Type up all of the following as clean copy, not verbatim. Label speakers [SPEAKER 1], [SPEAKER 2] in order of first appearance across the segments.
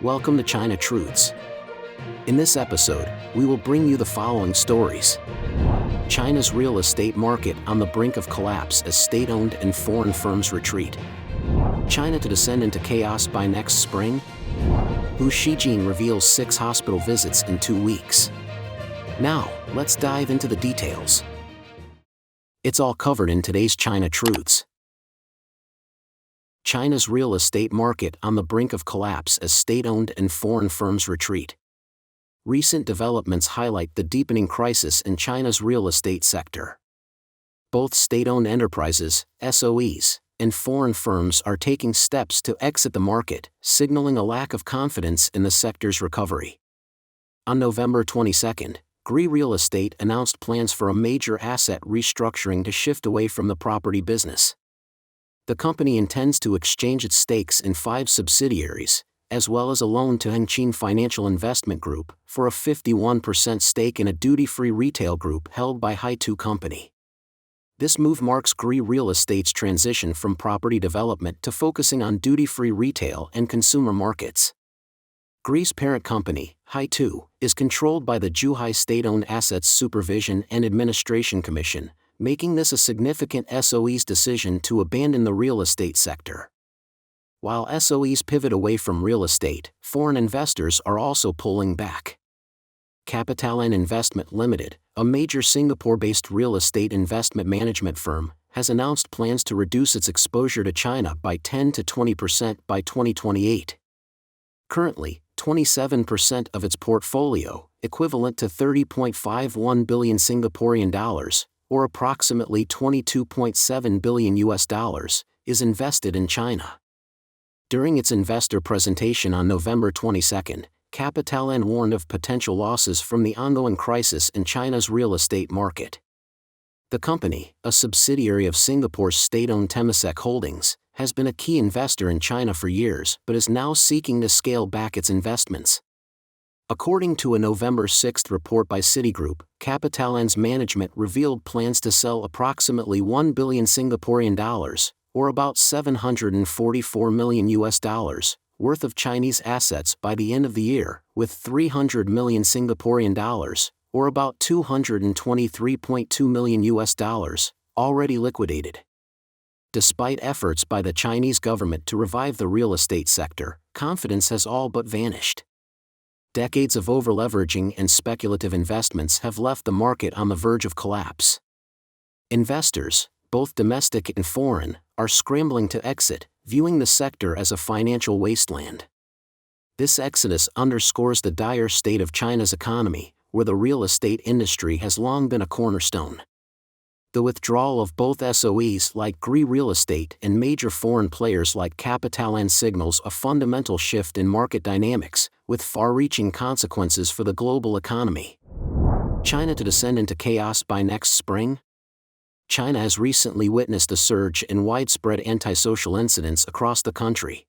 [SPEAKER 1] Welcome to China Truths. In this episode, we will bring you the following stories. China's real estate market on the brink of collapse as state-owned and foreign firms retreat. China to descend into chaos by next spring? Xijin reveals 6 hospital visits in 2 weeks. Now, let's dive into the details. It's all covered in today's China Truths. China's real estate market on the brink of collapse as state-owned and foreign firms retreat. Recent developments highlight the deepening crisis in China's real estate sector. Both state-owned enterprises, SOEs, and foreign firms are taking steps to exit the market, signaling a lack of confidence in the sector's recovery. On November 22, Gree Real Estate announced plans for a major asset restructuring to shift away from the property business. The company intends to exchange its stakes in 5 subsidiaries, as well as a loan to Xijin Financial Investment Group, for a 51% stake in a duty-free retail group held by Hai2 Company. This move marks Gree Real Estate's transition from property development to focusing on duty-free retail and consumer markets. Gree's parent company, Hai2, is controlled by the Zhuhai State-Owned Assets Supervision and Administration Commission, making this a significant SOE's decision to abandon the real estate sector. While SOEs pivot away from real estate, foreign investors are also pulling back. Capitalan Investment Limited, a major Singapore-based real estate investment management firm, has announced plans to reduce its exposure to China by 10 to 20% by 2028. Currently, 27% of its portfolio, equivalent to 30.51 billion Singaporean dollars, or approximately $22.7 billion, is invested in China. During its investor presentation on November 22, Capitalan warned of potential losses from the ongoing crisis in China's real estate market. The company, a subsidiary of Singapore's state-owned Temasek Holdings, has been a key investor in China for years but is now seeking to scale back its investments. According to a November 6 report by Citigroup, Capitalan's management revealed plans to sell approximately 1 billion Singaporean dollars, or about $744 million, worth of Chinese assets by the end of the year, with 300 million Singaporean dollars, or about $223.2 million, already liquidated. Despite efforts by the Chinese government to revive the real estate sector, confidence has all but vanished. Decades of over-leveraging and speculative investments have left the market on the verge of collapse. Investors, both domestic and foreign, are scrambling to exit, viewing the sector as a financial wasteland. This exodus underscores the dire state of China's economy, where the real estate industry has long been a cornerstone. The withdrawal of both SOEs like Gree Real Estate and major foreign players like Capitalan signals a fundamental shift in market dynamics, with far-reaching consequences for the global economy. China to descend into chaos by next spring? China has recently witnessed a surge in widespread antisocial incidents across the country.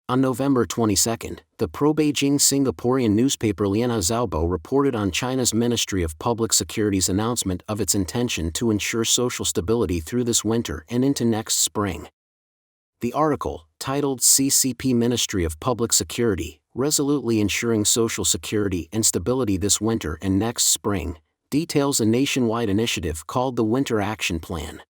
[SPEAKER 1] On November 22, the pro-Beijing Singaporean newspaper Lianhe Xiaobo reported on China's Ministry of Public Security's announcement of its intention to ensure social stability through this winter and into next spring. The article, titled CCP Ministry of Public Security, Resolutely Ensuring Social Security and Stability This Winter and Next Spring, details a nationwide initiative called the Winter Action Plan.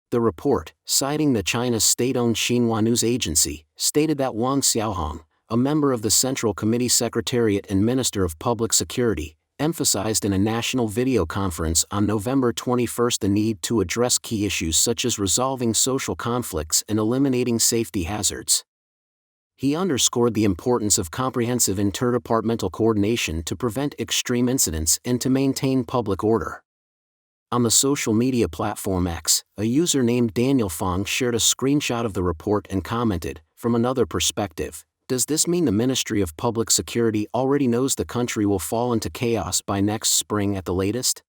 [SPEAKER 1] The report, citing the China's state-owned Xinhua news agency, stated that Wang Xiaohong, a member of the Central Committee Secretariat and Minister of Public Security, emphasized in a national video conference on November 21 the need to address key issues such as resolving social conflicts and eliminating safety hazards. He underscored the importance of comprehensive interdepartmental coordination to prevent extreme incidents and to maintain public order. On the social media platform X, a user named Daniel Fong shared a screenshot of the report and commented, "From another perspective, does this mean the Ministry of Public Security already knows the country will fall into chaos by next spring at the latest?"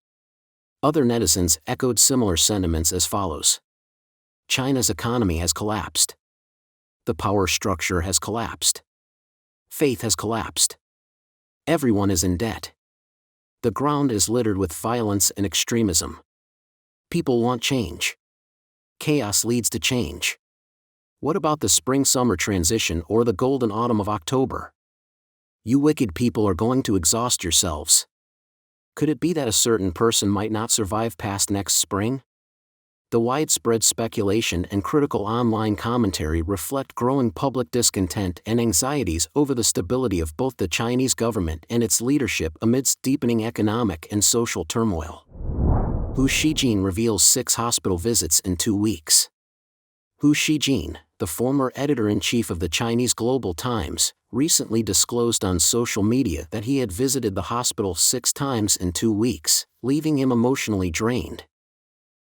[SPEAKER 1] Other netizens echoed similar sentiments as follows. China's economy has collapsed. The power structure has collapsed. Faith has collapsed. Everyone is in debt. The ground is littered with violence and extremism. People want change. Chaos leads to change. What about the spring-summer transition or the golden autumn of October? You wicked people are going to exhaust yourselves. Could it be that a certain person might not survive past next spring? The widespread speculation and critical online commentary reflect growing public discontent and anxieties over the stability of both the Chinese government and its leadership amidst deepening economic and social turmoil. Xijin reveals 6 hospital visits in 2 weeks. Xijin, the former editor-in-chief of the Chinese Global Times, recently disclosed on social media that he had visited the hospital 6 times in 2 weeks, leaving him emotionally drained.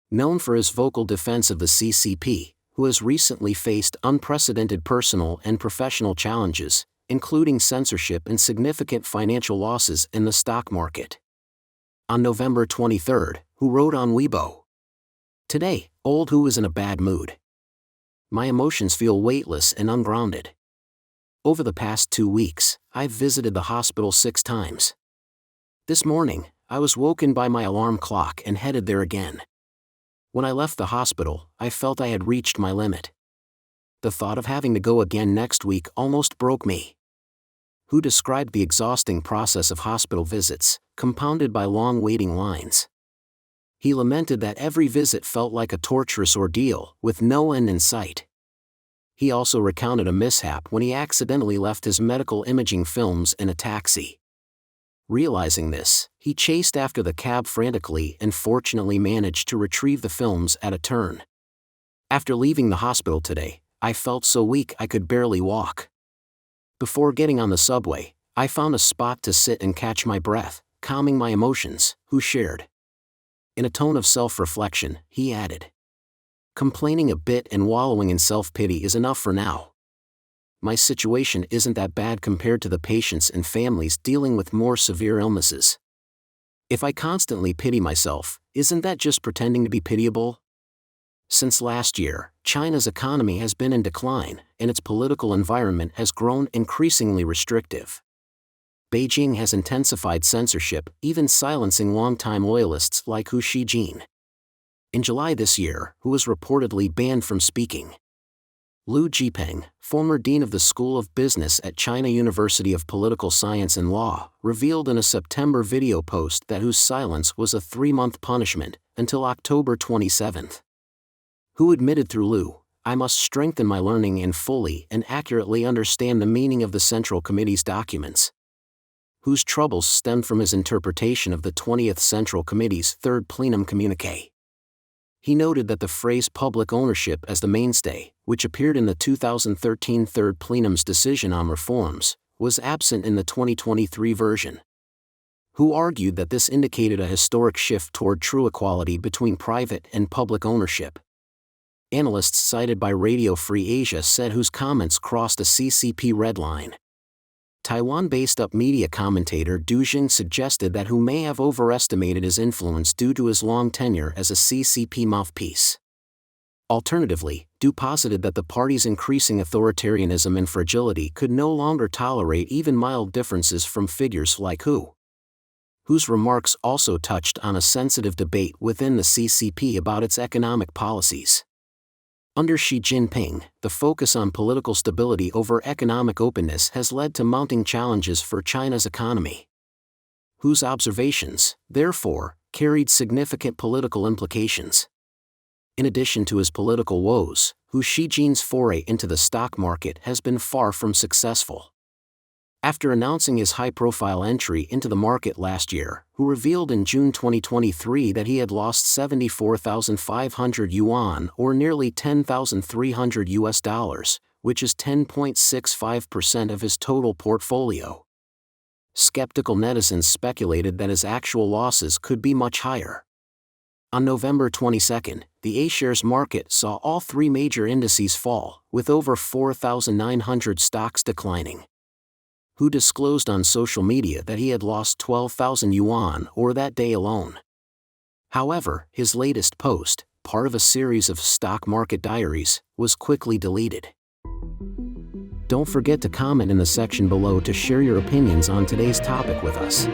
[SPEAKER 1] Known for his vocal defense of the CCP, who has recently faced unprecedented personal and professional challenges, including censorship and significant financial losses in the stock market. On November 23, Hu wrote on Weibo, "Today, old Hu is in a bad mood. My emotions feel weightless and ungrounded. Over the past 2 weeks, I've visited the hospital 6 times. This morning, I was woken by my alarm clock and headed there again. When I left the hospital, I felt I had reached my limit. The thought of having to go again next week almost broke me." Hu described the exhausting process of hospital visits, compounded by long waiting lines. He lamented that every visit felt like a torturous ordeal, with no end in sight. He also recounted a mishap when he accidentally left his medical imaging films in a taxi. Realizing this, he chased after the cab frantically and fortunately managed to retrieve the films at a turn. "After leaving the hospital today, I felt so weak I could barely walk. Before getting on the subway, I found a spot to sit and catch my breath, calming my emotions," Hu shared. In a tone of self-reflection, he added, "Complaining a bit and wallowing in self-pity is enough for now. My situation isn't that bad compared to the patients and families dealing with more severe illnesses. If I constantly pity myself, isn't that just pretending to be pitiable?" Since last year, China's economy has been in decline, and its political environment has grown increasingly restrictive. Beijing has intensified censorship, even silencing longtime loyalists like Xijin. In July this year, Hu was reportedly banned from speaking. Liu Jipeng, former dean of the School of Business at China University of Political Science and Law, revealed in a September video post that Hu's silence was a 3-month punishment, until October 27. Hu admitted through Liu, "I must strengthen my learning and fully and accurately understand the meaning of the Central Committee's documents." Hu's troubles stemmed from his interpretation of the 20th Central Committee's third plenum communiqué. He noted that the phrase public ownership as the mainstay, which appeared in the 2013 Third Plenum's decision on reforms, was absent in the 2023 version. Hu argued that this indicated a historic shift toward true equality between private and public ownership. Analysts cited by Radio Free Asia said Hu's comments crossed a CCP red line. Taiwan-based Up Media commentator Du Jing suggested that Hu may have overestimated his influence due to his long tenure as a CCP mouthpiece. Alternatively, Du posited that the party's increasing authoritarianism and fragility could no longer tolerate even mild differences from figures like Hu. Hu's remarks also touched on a sensitive debate within the CCP about its economic policies. Under Xi Jinping, the focus on political stability over economic openness has led to mounting challenges for China's economy. Hu's observations, therefore, carried significant political implications. In addition to his political woes, Xijin's foray into the stock market has been far from successful. After announcing his high-profile entry into the market last year, Hu revealed in June 2023 that he had lost 74,500 yuan or nearly $10,300, which is 10.65% of his total portfolio. Skeptical netizens speculated that his actual losses could be much higher. On November 22, the A-shares market saw all 3 major indices fall, with over 4,900 stocks declining. Hu disclosed on social media that he had lost 12,000 yuan or that day alone. However, his latest post, part of a series of stock market diaries, was quickly deleted. Don't forget to comment in the section below to share your opinions on today's topic with us.